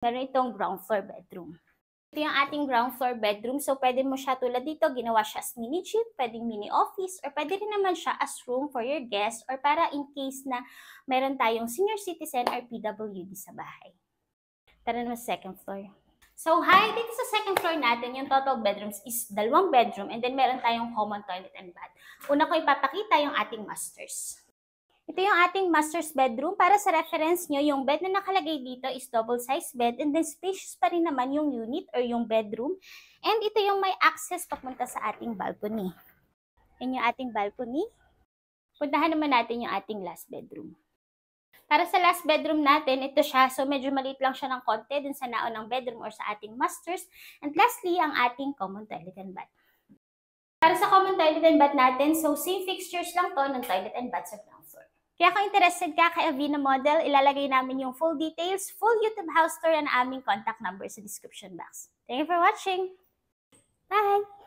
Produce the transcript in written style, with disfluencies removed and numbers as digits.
Meron itong ground floor bedroom. Ito yung ating ground floor bedroom. So, pwede mo siya tulad dito, ginawa siya as mini gym, pwedeng mini office, or pwede rin naman siya as room for your guests or para in case na meron tayong senior citizen or PWD sa bahay. Tara naman sa second floor. So, hi! Dito sa second floor natin, yung total bedrooms is 2 bedroom and then meron tayong common toilet and bath. Una ko ipapakita yung ating masters. Ito yung ating master's bedroom. Para sa reference nyo, yung bed na nakalagay dito is double-size bed and then spacious pa rin naman yung unit or yung bedroom. And ito yung may access papunta sa ating balcony. Yan yung ating balcony. Puntahan naman natin yung ating last bedroom. Para sa last bedroom natin, ito siya. So, medyo maliit lang siya ng konti dun sa naon ng bedroom or sa ating masters. And lastly, ang ating common toilet and bath. Para sa common toilet and bath natin, so same fixtures lang to ng toilet and bath sa ground floor. Kaya kung interested ka kay Avina Model, ilalagay namin yung full details, full YouTube house tour, and aming contact number sa description box. Thank you for watching! Bye!